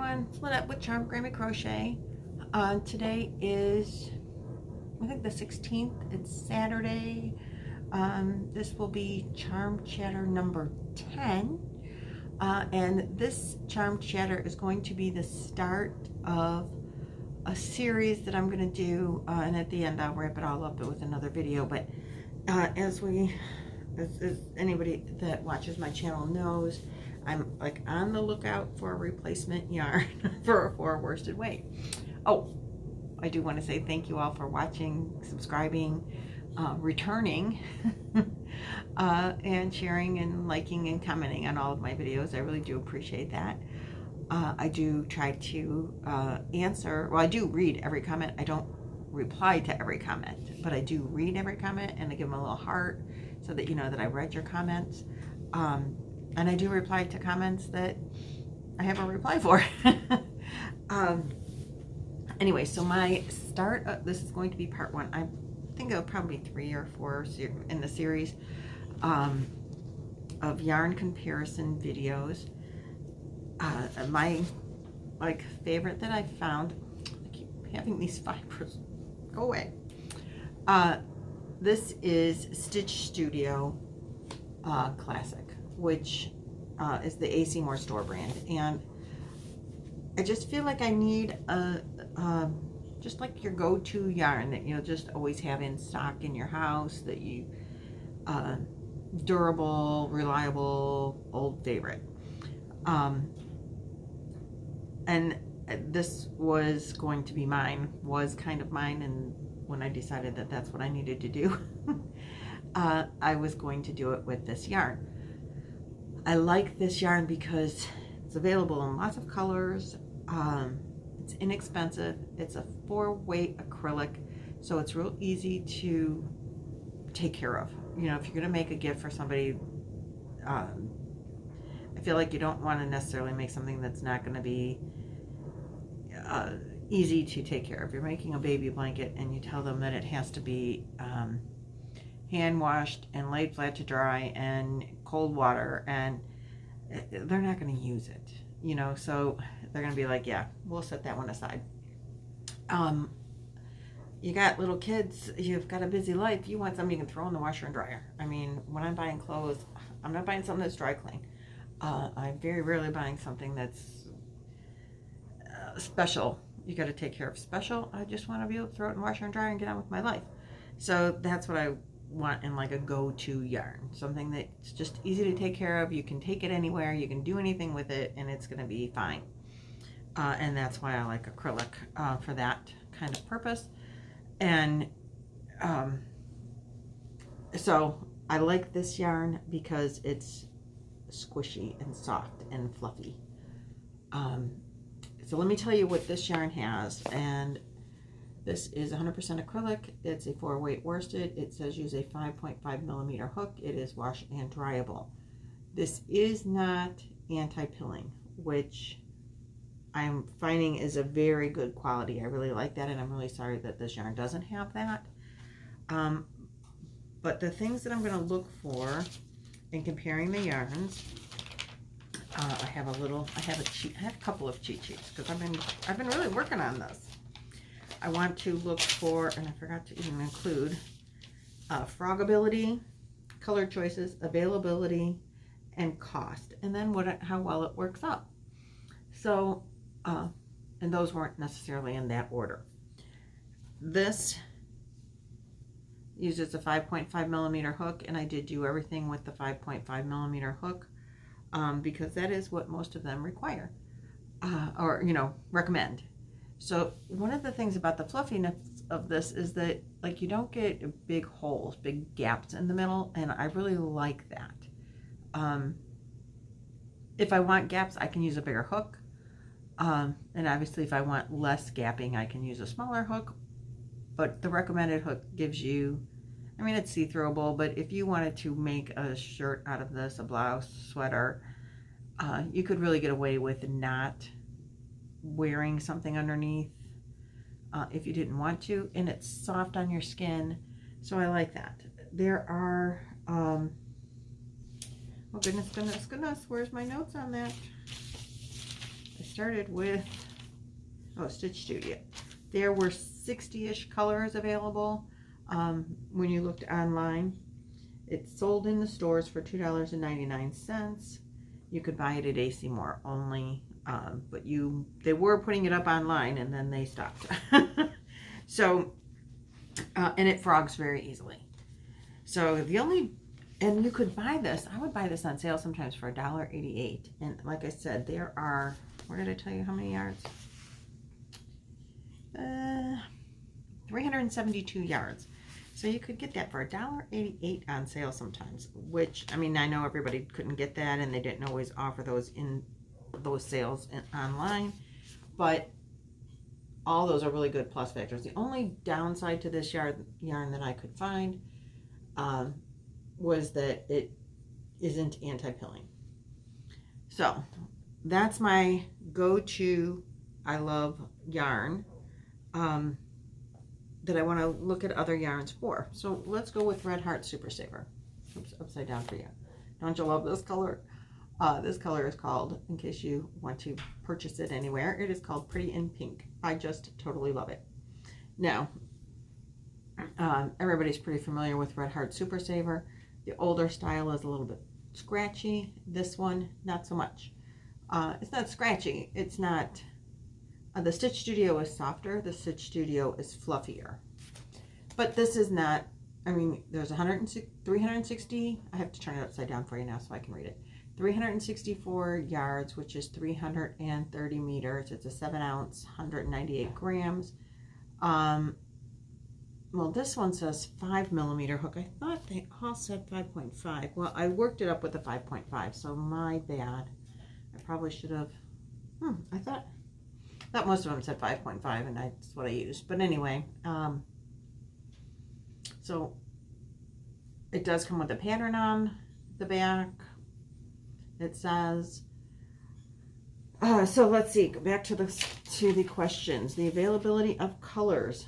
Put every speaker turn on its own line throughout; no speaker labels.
everyone, it's Lynette with Charm Grammy Crochet. Today is, I think, the 16th. It's Saturday. This will be Charm Chatter number 10. And this Charm Chatter is going to be the start of a series that I'm going to do. And at the end, I'll wrap it all up with another video. But as anybody that watches my channel knows, I'm like on the lookout for a replacement yarn for a worsted weight. Oh, I do want to say thank you all for watching, subscribing, returning, and sharing and liking and commenting on all of my videos. I really do appreciate that. I do try to answer, well, I do read every comment. I don't reply to every comment, but I do read every comment and I give them a little heart so that you know that I read your comments. And I do reply to comments that I have a reply for. Anyway, so my start, this is going to be part one. I think it'll probably be 3 or 4 in the series of yarn comparison videos. My favorite that I found, I keep having these fibers go away. This is Stitch Studio Classic, which is the AC Moore store brand, and I just feel like I need a just like your go-to yarn that you'll just always have in stock in your house, that you durable, reliable, old favorite. And this was going to be mine, was kind of mine, and when I decided that that's what I needed to do, I was going to do it with this yarn. I like this yarn because it's available in lots of colors. It's inexpensive. It's a 4-weight acrylic, so it's real easy to take care of. You know, if you're going to make a gift for somebody, I feel like you don't want to necessarily make something that's not going to be easy to take care of. You're making a baby blanket and you tell them that it has to be hand washed and laid flat to dry and cold water, and they're not going to use it, you know, so they're going to be like, yeah, we'll set that one aside. You got little kids, you've got a busy life, you want something you can throw in the washer and dryer. I mean, when I'm buying clothes, I'm not buying something that's dry clean. I'm very rarely buying something that's special. You got to take care of special. I just want to be able to throw it in the washer and dryer and get on with my life. So that's what I want in like a go-to yarn, something that's just easy to take care of. You can take it anywhere, you can do anything with it, and it's going to be fine. And that's why I like acrylic for that kind of purpose. And so I like this yarn because it's squishy and soft and fluffy. So let me tell you what this yarn has. And this is 100% acrylic. It's a 4-weight worsted. It says use a 5.5 millimeter hook. It is wash and dryable. This is not anti-pilling, which I'm finding is a very good quality. I really like that, and I'm really sorry that this yarn doesn't have that. But the things that I'm going to look for in comparing the yarns, I have a couple of cheat sheets because I've been really working on this. I want to look for, and I forgot to even include, frogability, color choices, availability, and cost, and then how well it works up. So, and those weren't necessarily in that order. This uses a 5.5 millimeter hook, and I did do everything with the 5.5 millimeter hook because that is what most of them require, or, you know, recommend. So one of the things about the fluffiness of this is that, like, you don't get big holes, big gaps in the middle, and I really like that. If I want gaps, I can use a bigger hook. And obviously if I want less gapping, I can use a smaller hook. But the recommended hook gives you, I mean, it's see-throughable, but if you wanted to make a shirt out of this, a blouse, sweater, you could really get away with not wearing something underneath if you didn't want to, and it's soft on your skin, so I like that. There are oh goodness, where's my notes on that? started with, Stitch Studio. There were 60-ish colors available when you looked online. It's sold in the stores for $2.99. You could buy it at AC Moore only, but they were putting it up online and then they stopped. So, and it frogs very easily. So and you could buy this. I would buy this on sale sometimes for $1.88. And like I said, there are, where did I tell you how many yards? 372 yards. So you could get that for $1.88 on sale sometimes, which, I mean, I know everybody couldn't get that and they didn't always offer those in those sales online, but all those are really good plus factors. The only downside to this yarn that I could find was that it isn't anti-pilling. So that's my go-to, I love yarn. That I want to look at other yarns for. So let's go with Red Heart Super Saver. Oops, upside down for you. Don't you love this color? This color is called, in case you want to purchase it anywhere, it is called Pretty in Pink. I just totally love it. Now, everybody's pretty familiar with Red Heart Super Saver. The older style is a little bit scratchy. This one, not so much. It's not scratchy. It's not... the Stitch Studio is softer. The Stitch Studio is fluffier. But this is not, I mean, there's 360, I have to turn it upside down for you now so I can read it. 364 yards, which is 330 meters. It's a 7-ounce, 198 grams. Well, this one says 5mm hook. I thought they all said 5.5. Well, I worked it up with a 5.5, so my bad. I probably should have, I thought most of them said 5.5, and that's what I used. But anyway, so it does come with a pattern on the back. It says, so let's see, go back to the questions. The availability of colors.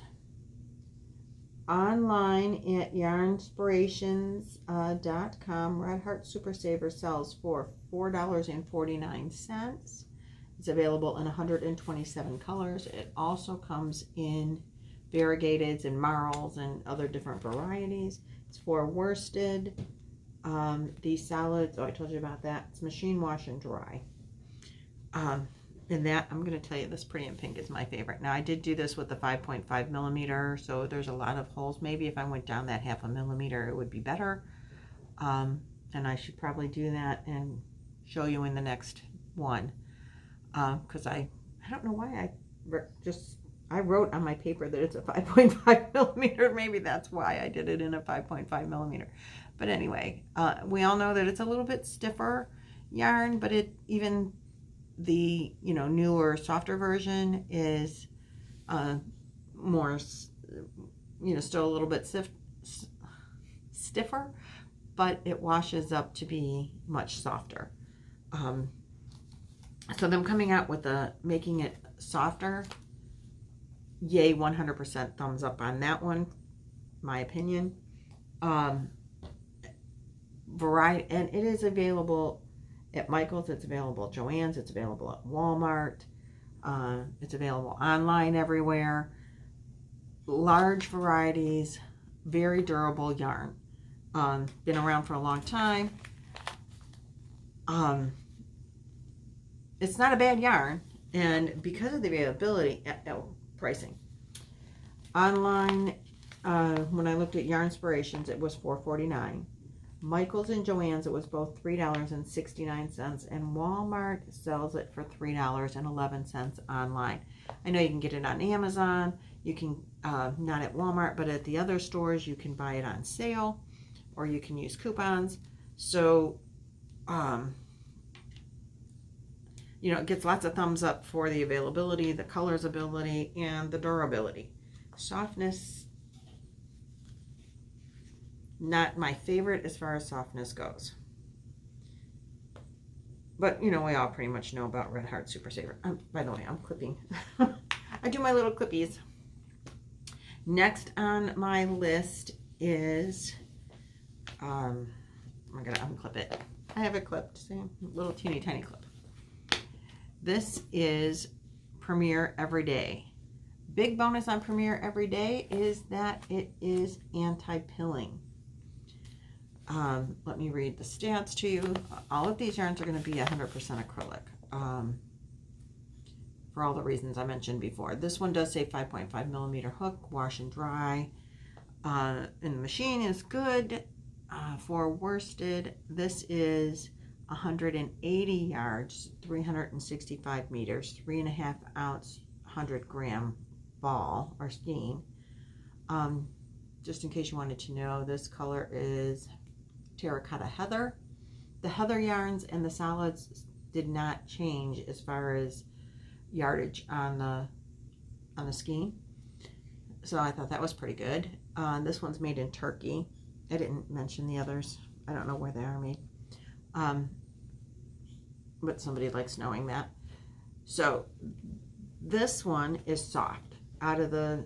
Online at yarnspirations.com, Red Heart Super Saver sells for $4.49. It's available in 127 colors. It also comes in variegateds and marls and other different varieties. It's for worsted. These solids, I told you about that. It's machine wash and dry. And that, I'm going to tell you, this Pretty in Pink is my favorite. Now, I did do this with the 5.5mm, so there's a lot of holes. Maybe if I went down that 0.5 millimeter, it would be better. And I should probably do that and show you in the next one. Because I don't know why I wrote on my paper that it's a 5.5mm. Maybe that's why I did it in a 5.5mm. But anyway, we all know that it's a little bit stiffer yarn, but even the newer, softer version is more, still a little bit stiffer, but it washes up to be much softer. So them coming out with making it softer, yay, 100% thumbs up on that one, my opinion. Variety, and it is available at Michael's, it's available at Joann's, it's available at Walmart, it's available online everywhere. Large varieties, very durable yarn. Been around for a long time. It's not a bad yarn, and because of the availability, pricing. Online, when I looked at Yarnspirations, it was $4.49. Michael's and Joann's, it was both $3.69, and Walmart sells it for $3.11 online. I know you can get it on Amazon. You can, not at Walmart, but at the other stores, you can buy it on sale, or you can use coupons. So, it gets lots of thumbs up for the availability, the colors ability, and the durability. Softness, not my favorite as far as softness goes. But, we all pretty much know about Red Heart Super Saver. By the way, I'm clipping. I do my little clippies. Next on my list is, I'm going to unclip it. I have it clipped, see? Little teeny tiny clip. This is Premier Everyday. Big bonus on Premier Everyday is that it is anti-pilling. Let me read the stats to you. All of these yarns are going to be 100% acrylic. For all the reasons I mentioned before. This one does say 5.5 millimeter hook, wash and dry. In the machine is good. For worsted, this is 180 yards, 365 meters, 3.5 ounce, 100 gram ball or skein. Just in case you wanted to know, this color is Terracotta Heather. The heather yarns and the solids did not change as far as yardage on the skein, so I thought that was pretty good. This one's made in Turkey. I didn't mention the others. I don't know where they are made, but somebody likes knowing that. So this one is soft, out of the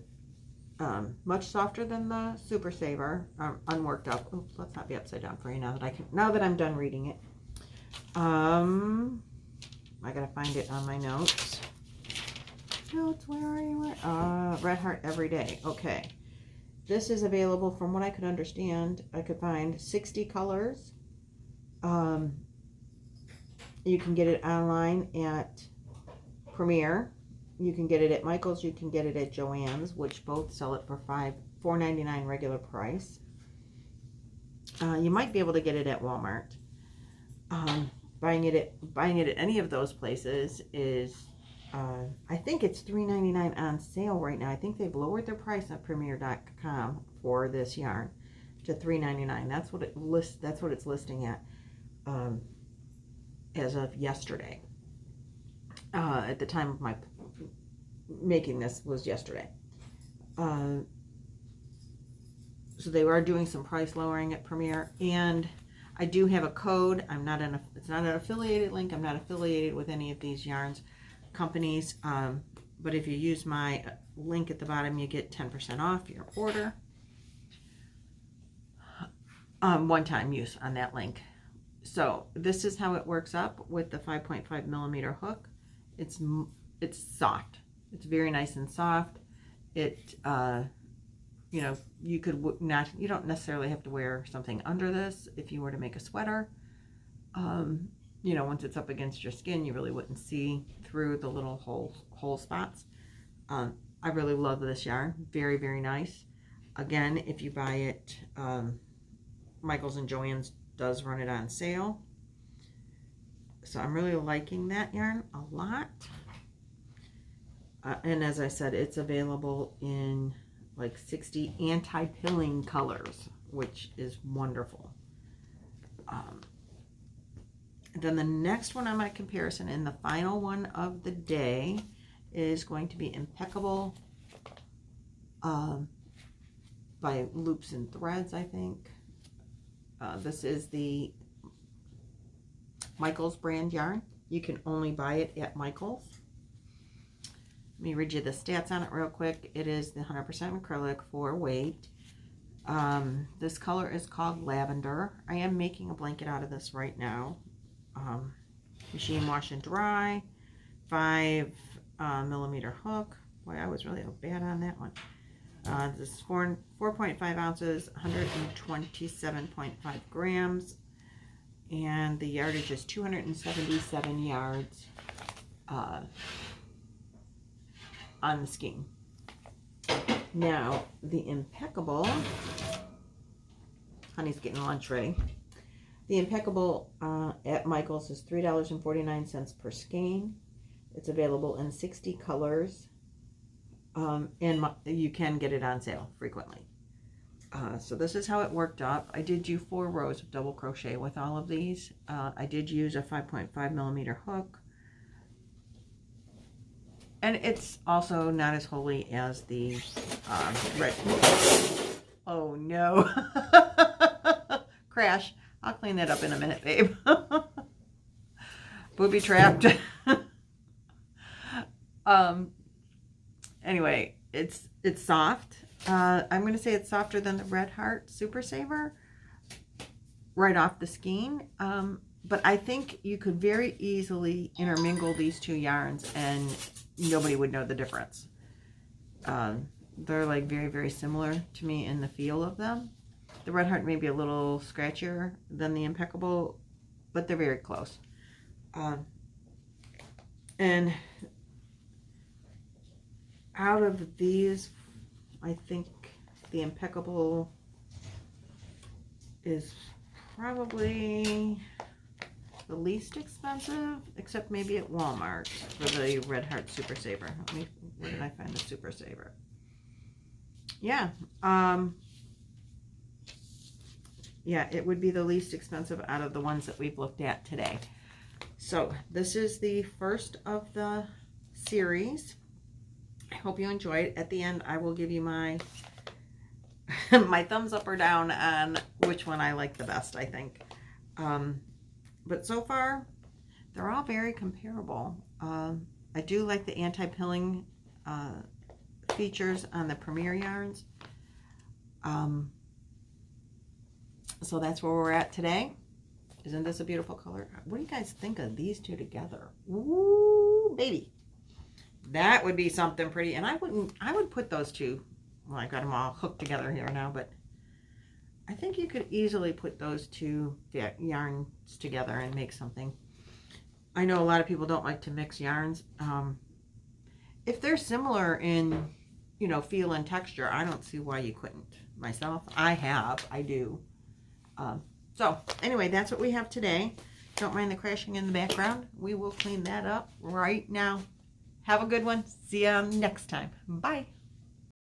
much softer than the Super Saver, unworked up. Oops, let's not be upside down for you now that I'm done reading it. I gotta find it on my notes. Notes, where are you? Red Heart Everyday. Okay, this is available, from what I could understand. I could find 60 colors. You can get it online at Premier. You can get it at Michael's. You can get it at Joann's, which both sell it for $4.99 regular price. You might be able to get it at Walmart. Buying it at any of those places is, I think it's $3.99 on sale right now. I think they've lowered their price on Premier.com for this yarn to $3.99. That's what it's listing at as of yesterday. At the time of my making this was yesterday. So they are doing some price lowering at Premier, and I do have a code. It's not an affiliated link. I'm not affiliated with any of these yarns companies, but if you use my link at the bottom, you get 10% off your order. One-time use on that link. So this is how it works up with the 5.5 millimeter hook. It's soft. It's very nice and soft. It you know, you don't necessarily have to wear something under this. If you were to make a sweater, you know, once it's up against your skin, you really wouldn't see through the little hole spots. I really love this yarn. Very, very nice. Again, if you buy it, Michael's and Joann's does run it on sale. So I'm really liking that yarn a lot. And as I said, it's available in like 60 anti-pilling colors, which is wonderful. Then the next one on my comparison, and the final one of the day, is going to be Impeccable by Loops and Threads, I think. This is the Michael's brand yarn. You can only buy it at Michael's. Let me read you the stats on it real quick. It is the 100% acrylic for weight. This color is called Lavender. I am making a blanket out of this right now. Machine wash and dry. 5 millimeter hook. Boy, I was really bad on that one. This is 4.5 ounces, 127.5 grams. And the yardage is 277 yards on the skein. Now, the Impeccable, honey's getting lunch ready. The Impeccable at Michael's is $3.49 per skein. It's available in 60 colors, and you can get it on sale frequently. So this is how it worked up. I did do 4 rows of double crochet with all of these. I did use a 5.5 millimeter hook. And it's also not as holy as the red. Oh no. Crash. I'll clean that up in a minute, babe. Booby trapped. Anyway, it's soft. I'm going to say it's softer than the Red Heart Super Saver right off the skein. but I think you could very easily intermingle these two yarns and nobody would know the difference. They're like very, very similar to me in the feel of them. The Red Heart may be a little scratchier than the Impeccable, but they're very close. And out of these, I think the Impeccable is probably the least expensive, except maybe at Walmart for the Red Heart Super Saver. Where did I find the Super Saver? Yeah, yeah, it would be the least expensive out of the ones that we've looked at today. So this is the first of the series. I hope you enjoyed. At the end, I will give you my my thumbs up or down on which one I like the best, I think. But so far, they're all very comparable. I do like the anti-pilling features on the Premier yarns. So that's where we're at today. Isn't this a beautiful color? What do you guys think of these two together? Ooh, baby. That would be something pretty. And I would put those two, well, I got them all hooked together here now, but I think you could easily put those two yarns together and make something. I know a lot of people don't like to mix yarns. If they're similar in, you know, feel and texture, I don't see why you couldn't. Myself, I do. So anyway, that's what we have today. Don't mind the crashing in the background. We will clean that up right now. Have a good one. See you next time. Bye.